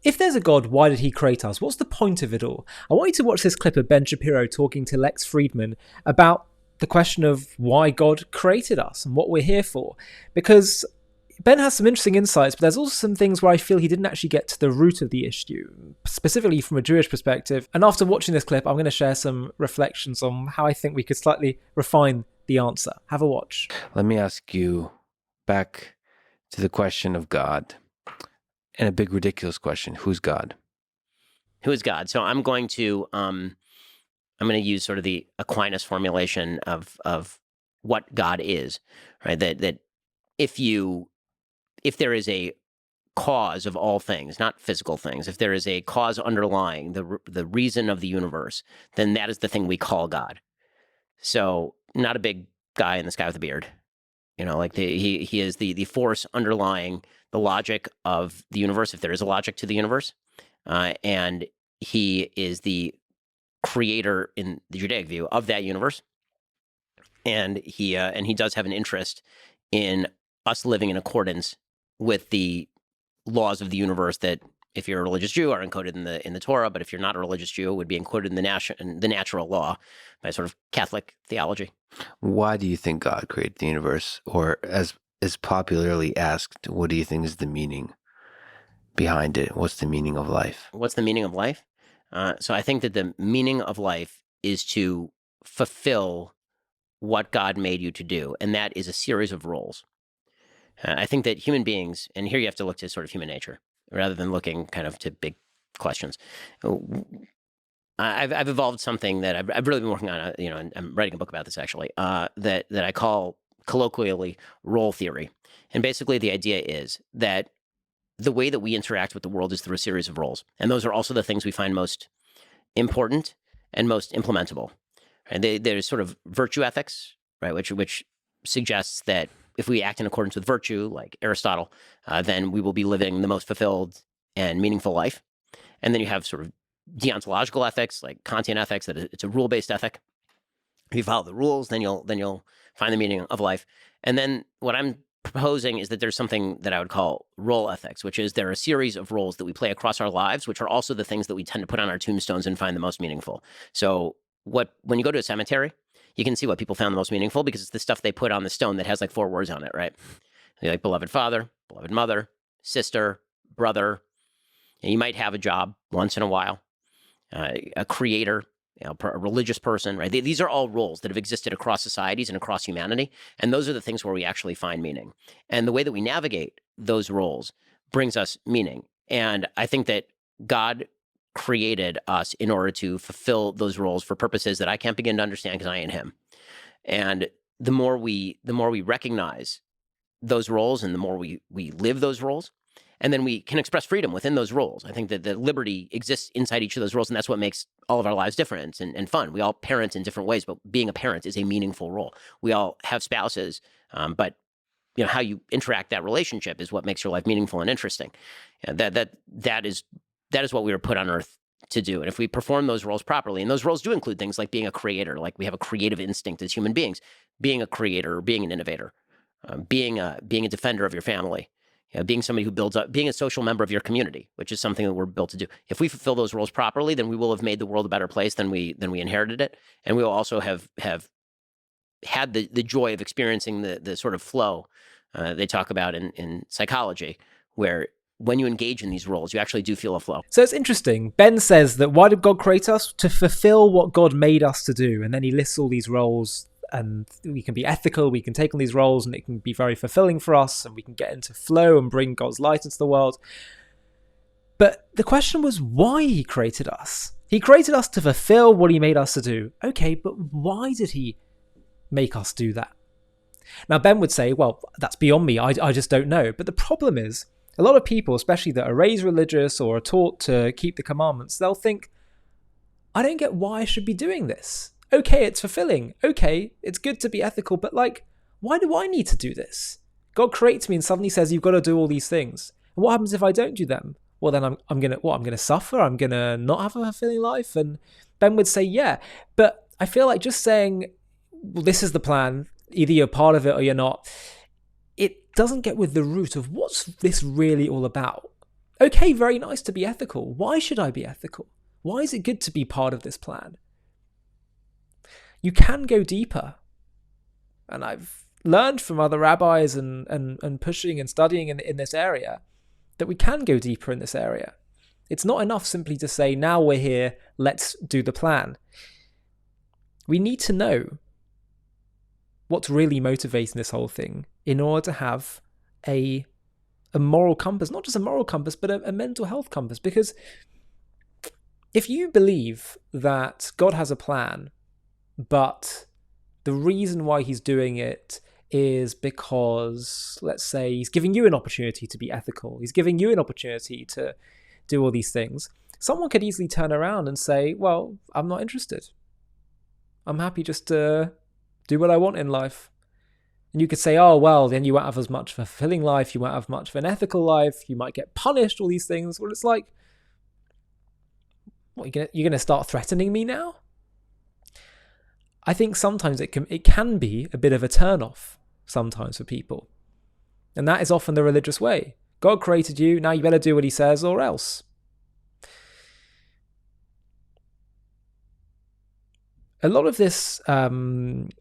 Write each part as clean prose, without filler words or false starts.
If there's a God, why did he create us? What's the point of it all? I want you to watch this clip of Ben Shapiro talking to Lex Fridman about the question of why God created us and what we're here for. Because Ben has some interesting insights, but there's also some things where I feel he didn't actually get to the root of the issue, specifically from a Jewish perspective. And after watching this clip, I'm going to share some reflections on how I think we could slightly refine the answer. Have a watch. Let me ask you back to the question of God. And a big ridiculous question: who's God? Who is God? So I'm going to use sort of the Aquinas formulation of what God is, right? That if there is a cause of all things, not physical things, if there is a cause underlying the reason of the universe, then that is the thing we call God. So not a big guy in the sky with a beard, like he is the force underlying the logic of the universe, if there is a logic to the universe, and he is the creator in the Judaic view of that universe, and he does have an interest in us living in accordance with the laws of the universe that, if you're a religious Jew, are encoded in the Torah, but if you're not a religious Jew, would be encoded in the natural law by sort of Catholic theology. Why do you think God created the universe? Or as popularly asked, what do you think is the meaning behind it? What's the meaning of life? What's the meaning of life? So I think that the meaning of life is to fulfill what God made you to do, and that is a series of roles. I think that human beings, and here you have to look to sort of human nature, rather than looking kind of to big questions. I've evolved something that I've really been working on, and I'm writing a book about this actually, that I call colloquially role theory. And basically the idea is that the way that we interact with the world is through a series of roles. And those are also the things we find most important and most implementable. And there's sort of virtue ethics, right, which suggests that if we act in accordance with virtue, like Aristotle, then we will be living the most fulfilled and meaningful life. And then you have sort of deontological ethics, like Kantian ethics, that it's a rule-based ethic. If you follow the rules, then you'll find the meaning of life. And then what I'm proposing is that there's something that I would call role ethics, which is there are a series of roles that we play across our lives, which are also the things that we tend to put on our tombstones and find the most meaningful. So when you go to a cemetery, you can see what people found the most meaningful because it's the stuff they put on the stone that has like 4 words on it, right? Like beloved father, beloved mother, sister, brother. And you might have a job once in a while, a creator, a religious person, right? These are all roles that have existed across societies and across humanity. And those are the things where we actually find meaning. And the way that we navigate those roles brings us meaning. And I think that God created us in order to fulfill those roles for purposes that I can't begin to understand because I ain't him. And the more we recognize those roles and the more we live those roles, and then we can express freedom within those roles. I think that the liberty exists inside each of those roles, and that's what makes all of our lives different and fun. We all parent in different ways, but being a parent is a meaningful role. We all have spouses, but how you interact that relationship is what makes your life meaningful and interesting. And that is what we were put on earth to do. And if we perform those roles properly, and those roles do include things like being a creator, like we have a creative instinct as human beings, being a creator, or being an innovator, being a defender of your family, being somebody who builds up, being a social member of your community, which is something that we're built to do. If we fulfill those roles properly, then we will have made the world a better place than we inherited it. And we will also have had the joy of experiencing the sort of flow they talk about in psychology, where when you engage in these roles, you actually do feel a flow. So it's interesting. Ben says that why did God create us? To fulfill what God made us to do. And then he lists all these roles, and we can be ethical, we can take on these roles, and it can be very fulfilling for us, and we can get into flow and bring God's light into the world. But the question was why he created us. He created us to fulfill what he made us to do. Okay, but why did he make us do that? Now, Ben would say, well, that's beyond me. I just don't know. But the problem is, a lot of people, especially that are raised religious or are taught to keep the commandments, they'll think, I don't get why I should be doing this. Okay, it's fulfilling. Okay, it's good to be ethical, but why do I need to do this? God creates me and suddenly says you've got to do all these things. And what happens if I don't do them? Well, then I'm gonna suffer. I'm gonna not have a fulfilling life. And Ben would say, yeah, but I feel like just saying, well, this is the plan. Either you're part of it or you're not. It doesn't get with the root of what's this really all about. Okay, very nice to be ethical. Why should I be ethical? Why is it good to be part of this plan? You can go deeper. And I've learned from other rabbis and pushing and studying in this area that we can go deeper in this area. It's not enough simply to say, now we're here, let's do the plan. We need to know what's really motivating this whole thing in order to have a moral compass, not just a moral compass, but a mental health compass. Because if you believe that God has a plan, but the reason why he's doing it is because, let's say, he's giving you an opportunity to be ethical, he's giving you an opportunity to do all these things, someone could easily turn around and say, well, I'm not interested. I'm happy just to do what I want in life. And you could say, oh, well, then you won't have as much of a fulfilling life, you won't have much of an ethical life, you might get punished, all these things. Well, it's like, what, you're going to start threatening me now? I think sometimes it can be a bit of a turn-off sometimes for people. And that is often the religious way. God created you, now you better do what he says or else. A lot of this kind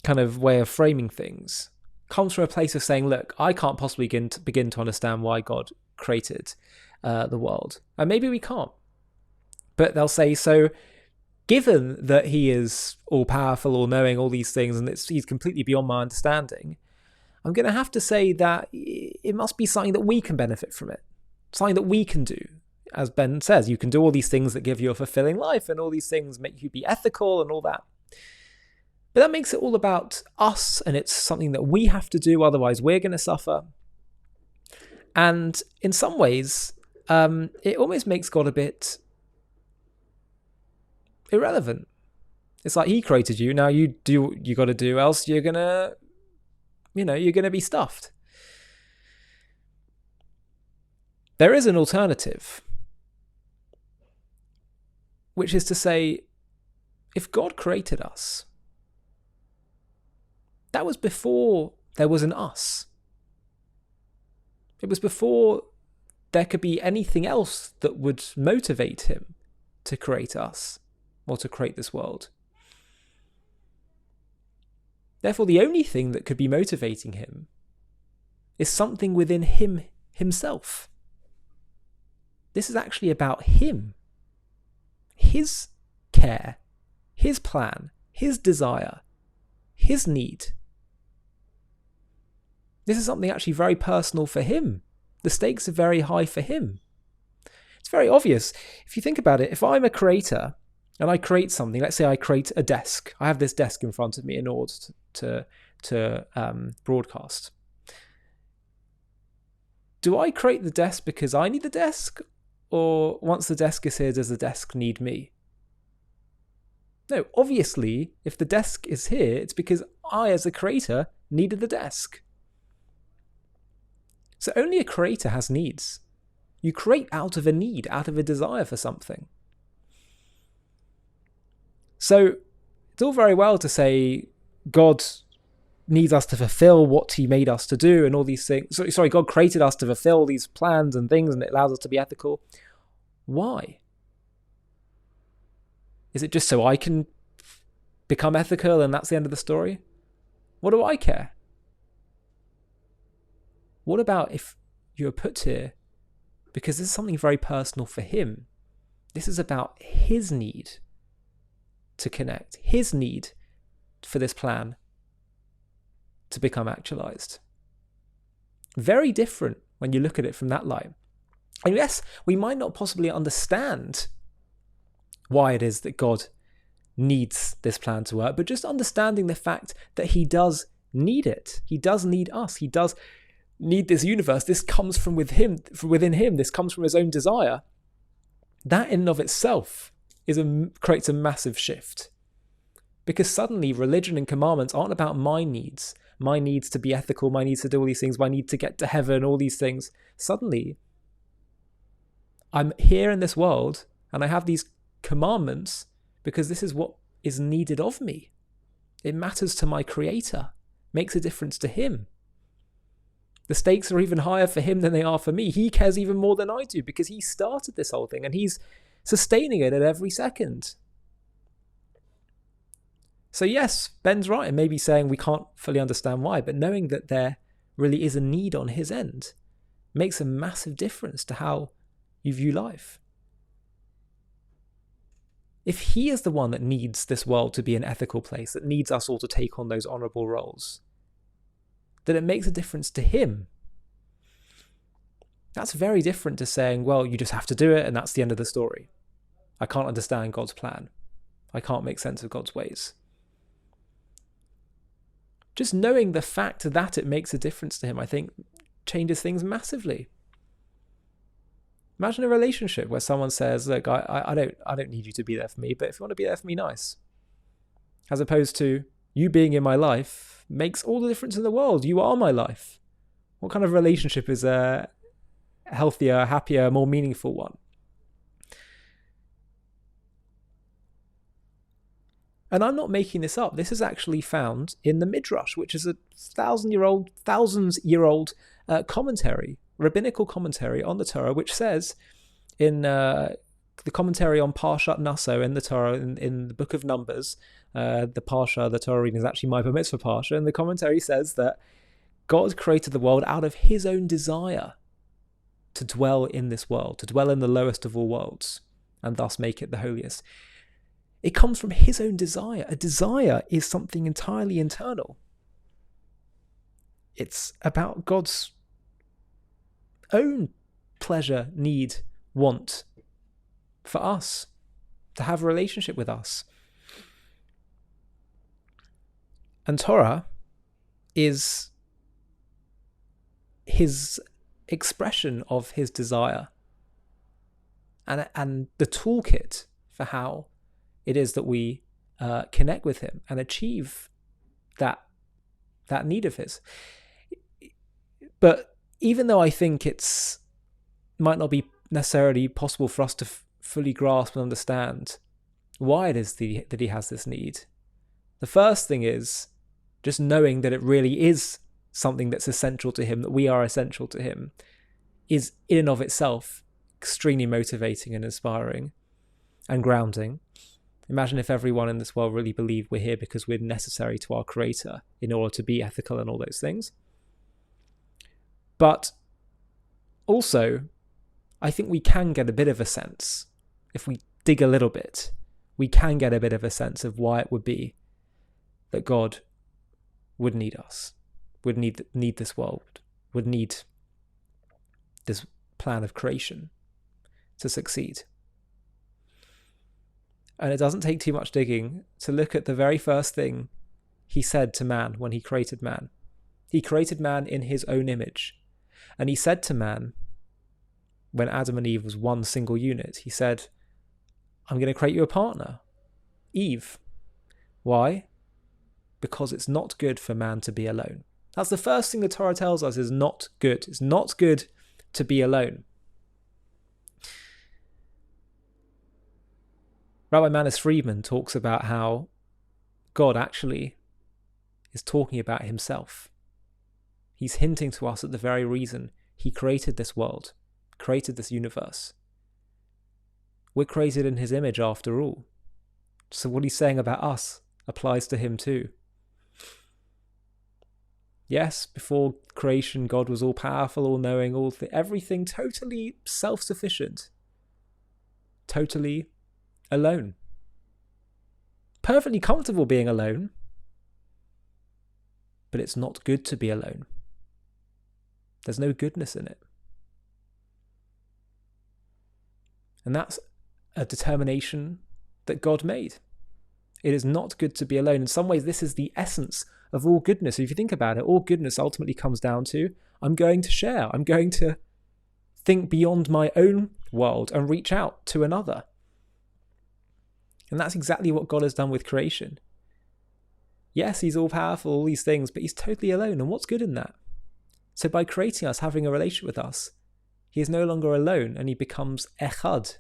of way of framing things comes from a place of saying, look, I can't possibly begin to understand why God created the world. And maybe we can't. But they'll say, so given that he is all-powerful, all-knowing, all these things, and he's completely beyond my understanding, I'm going to have to say that it must be something that we can benefit from it, something that we can do. As Ben says, you can do all these things that give you a fulfilling life, and all these things make you be ethical and all that. But that makes it all about us, and it's something that we have to do, otherwise we're going to suffer. And in some ways, it almost makes God a bit irrelevant. It's like he created you, now you do what you got to do, else you're going to be stuffed. There is an alternative, which is to say, if God created us, that was before there was an us. It was before there could be anything else that would motivate him to create us or to create this world. Therefore, the only thing that could be motivating him is something within him himself. This is actually about him, his care, his plan, his desire, his need. This is something actually very personal for him. The stakes are very high for him. It's very obvious. If you think about it, if I'm a creator and I create something, let's say I create a desk. I have this desk in front of me in order to broadcast. Do I create the desk because I need the desk? Or once the desk is here, does the desk need me? No, obviously, if the desk is here, it's because I, as a creator, needed the desk. So only a creator has needs. You create out of a need, out of a desire for something. So it's all very well to say God needs us to fulfill what he made us to do and all these things. Sorry, God created us to fulfill these plans and things, and it allows us to be ethical. Why? Is it just so I can become ethical and that's the end of the story? What do I care? What about if you're put here because this is something very personal for him? This is about his need to connect, his need for this plan to become actualized. Very different when you look at it from that light. And yes, we might not possibly understand why it is that God needs this plan to work, but just understanding the fact that he does need it. He does need us. He does need this universe. This comes from within him. This comes from his own desire. That in and of itself creates a massive shift. Because suddenly religion and commandments aren't about my needs to be ethical, my needs to do all these things, my need to get to heaven, all these things. Suddenly, I'm here in this world and I have these commandments because this is what is needed of me. It matters to my creator, makes a difference to him. The stakes are even higher for him than they are for me. He cares even more than I do because he started this whole thing and he's sustaining it at every second. So yes, Ben's right in maybe saying we can't fully understand why, but knowing that there really is a need on his end makes a massive difference to how you view life. If he is the one that needs this world to be an ethical place, that needs us all to take on those honourable roles, then it makes a difference to him. That's very different to saying, well, you just have to do it and that's the end of the story. I can't understand God's plan. I can't make sense of God's ways. Just knowing the fact that it makes a difference to him, I think, changes things massively. Imagine a relationship where someone says, look, I don't need you to be there for me, but if you want to be there for me, nice. As opposed to, you being in my life makes all the difference in the world. You are my life. What kind of relationship is a healthier, happier, more meaningful one? And I'm not making this up. This is actually found in the Midrash, which is a thousands-year-old commentary, rabbinical commentary on the Torah, which says in the commentary on Parshat Naso in the Torah, in the book of Numbers, the Parsha, the Torah reading is actually my Bar Mitzvah Parsha, and the commentary says that God created the world out of his own desire to dwell in this world, to dwell in the lowest of all worlds, and thus make it the holiest. It comes from his own desire. A desire is something entirely internal. It's about God's own pleasure, need, want for us, to have a relationship with us. And Torah is his expression of his desire and the toolkit for how it is that we connect with him and achieve that need of his. But even though I think it's might not be necessarily possible for us to fully grasp and understand why it is that he has this need, the first thing is just knowing that it really is something that's essential to him, that we are essential to him, is in and of itself extremely motivating and inspiring and grounding. Imagine if everyone in this world really believed we're here because we're necessary to our Creator in order to be ethical and all those things. But also, I think we can get a bit of a sense, if we dig a little bit, we can get a bit of a sense of why it would be that God would need us, would need this world, would need this plan of creation to succeed. And it doesn't take too much digging to look at the very first thing he said to man when he created man. He created man in his own image. And he said to man, when Adam and Eve was one single unit, he said, I'm going to create you a partner, Eve. Why? Because it's not good for man to be alone. That's the first thing the Torah tells us is not good. It's not good to be alone. Rabbi Manis Fridman talks about how God actually is talking about himself. He's hinting to us at the very reason he created this world, created this universe. We're created in his image after all. So what he's saying about us applies to him too. Yes, before creation, God was all powerful, all knowing, everything totally self-sufficient, totally alone, perfectly comfortable being alone, but it's not good to be alone. There's no goodness in it. And that's a determination that God made. It is not good to be alone. In some ways, this is the essence of all goodness. If you think about it, all goodness ultimately comes down to, I'm going to share. I'm going to think beyond my own world and reach out to another. And that's exactly what God has done with creation. Yes, he's all powerful, all these things, but he's totally alone. And what's good in that? So by creating us, having a relationship with us, he is no longer alone and he becomes echad.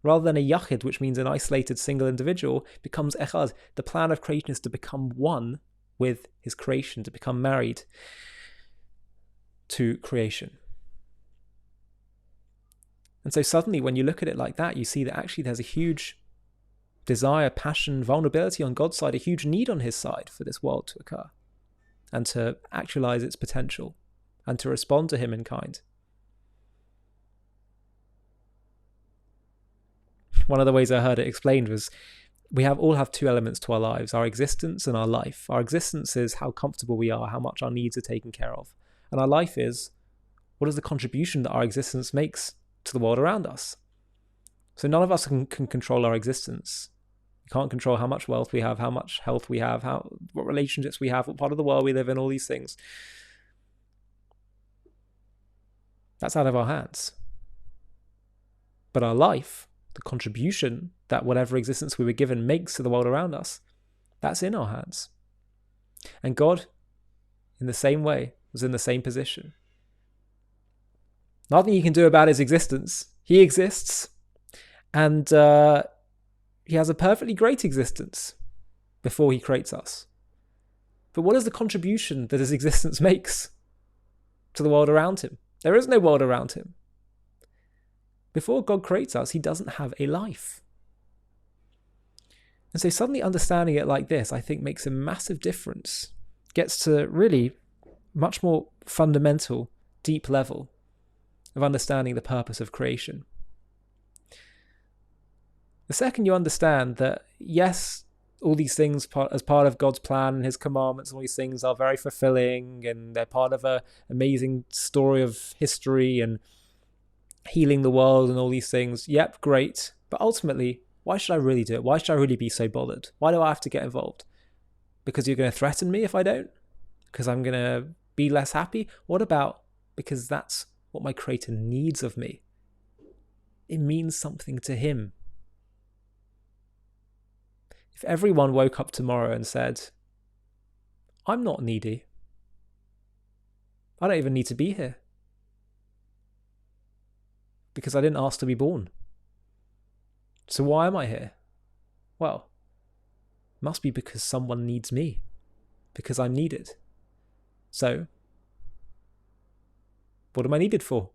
Rather than a yachid, which means an isolated single individual, becomes echad. The plan of creation is to become one with his creation, to become married to creation. And so suddenly when you look at it like that, you see that actually there's a huge desire, passion, vulnerability on God's side, a huge need on his side for this world to occur and to actualize its potential and to respond to him in kind. One of the ways I heard it explained was we all have two elements to our lives, our existence and our life. Our existence is how comfortable we are, how much our needs are taken care of. And our life is what is the contribution that our existence makes to the world around us. So none of us can control our existence. We can't control how much wealth we have, how much health we have, what relationships we have, what part of the world we live in, all these things. That's out of our hands. But our life, the contribution that whatever existence we were given makes to the world around us, that's in our hands. And God, in the same way, was in the same position. Nothing he can do about his existence. He exists, and he has a perfectly great existence before he creates us. But what is the contribution that his existence makes to the world around him? There is no world around him. Before God creates us, he doesn't have a life. And so suddenly understanding it like this, I think, makes a massive difference. Gets to really much more fundamental, deep level of understanding the purpose of creation. The second you understand that, yes, all these things as part of God's plan and his commandments, all these things are very fulfilling and they're part of an amazing story of history and healing the world and all these things. Yep, great. But ultimately, why should I really do it? Why should I really be so bothered? Why do I have to get involved? Because you're going to threaten me if I don't? Because I'm going to be less happy? What about because that's what my Creator needs of me? It means something to him. If everyone woke up tomorrow and said, I'm not needy. I don't even need to be here. Because I didn't ask to be born. So why am I here? Well, it must be because someone needs me. Because I'm needed. So, what am I needed for?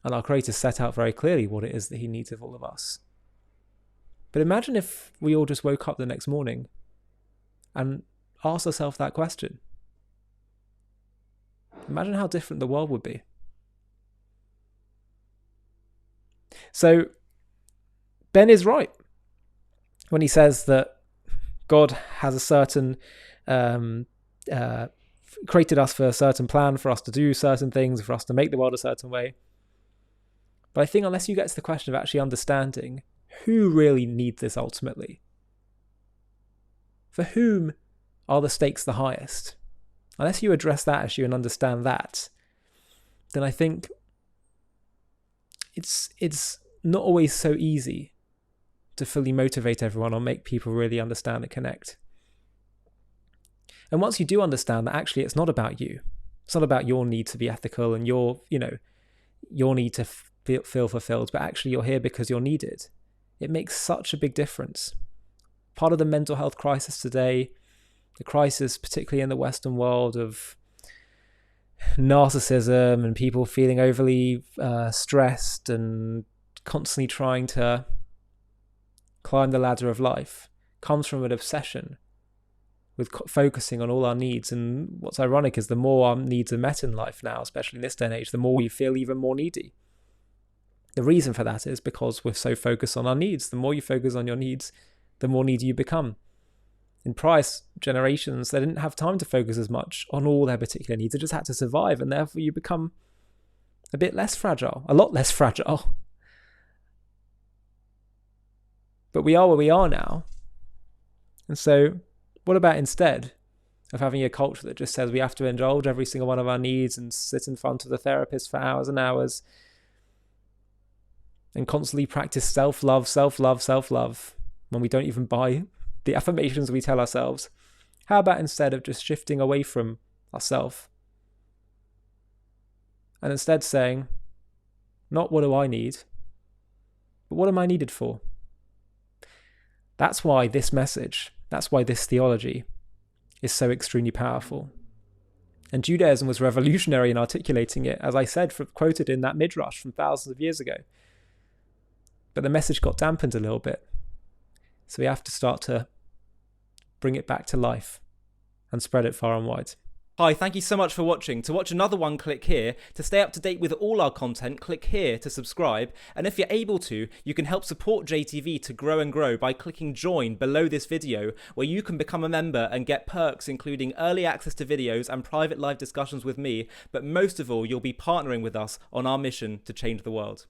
And our Creator set out very clearly what it is that he needs of all of us. But imagine if we all just woke up the next morning and asked ourselves that question. Imagine how different the world would be. So, Ben is right when he says that God has a certain, created us for a certain plan, for us to do certain things, for us to make the world a certain way. But I think unless you get to the question of actually understanding who really needs this ultimately, for whom are the stakes the highest, unless you address that issue and understand that, then I think it's not always so easy to fully motivate everyone or make people really understand and connect. And once you do understand that actually it's not about you, it's not about your need to be ethical and your need to feel fulfilled, but actually you're here because you're needed. It makes such a big difference. Part of the mental health crisis today, the crisis particularly in the Western world of narcissism and people feeling overly stressed and constantly trying to climb the ladder of life, comes from an obsession with focusing on all our needs. And what's ironic is the more our needs are met in life now, especially in this day and age, the more we feel even more needy. The reason for that is because we're so focused on our needs. The more you focus on your needs, the more needy you become. In prior generations, they didn't have time to focus as much on all their particular needs. They just had to survive, and therefore you become a bit less fragile, a lot less fragile. But we are where we are now. And so what about instead of having a culture that just says we have to indulge every single one of our needs and sit in front of the therapist for hours and hours and constantly practice self-love when we don't even buy the affirmations we tell ourselves? How about instead of just shifting away from ourselves and instead saying, not what do I need, but what am I needed for? That's why this message, that's why this theology is so extremely powerful. And Judaism was revolutionary in articulating it, as I said, quoted in that midrash from thousands of years ago. But the message got dampened a little bit. So we have to start to bring it back to life and spread it far and wide. Hi, thank you so much for watching. To watch another one, click here. To stay up to date with all our content, click here to subscribe. And if you're able to, you can help support JTV to grow and grow by clicking join below this video, where you can become a member and get perks including early access to videos and private live discussions with me. But most of all, you'll be partnering with us on our mission to change the world.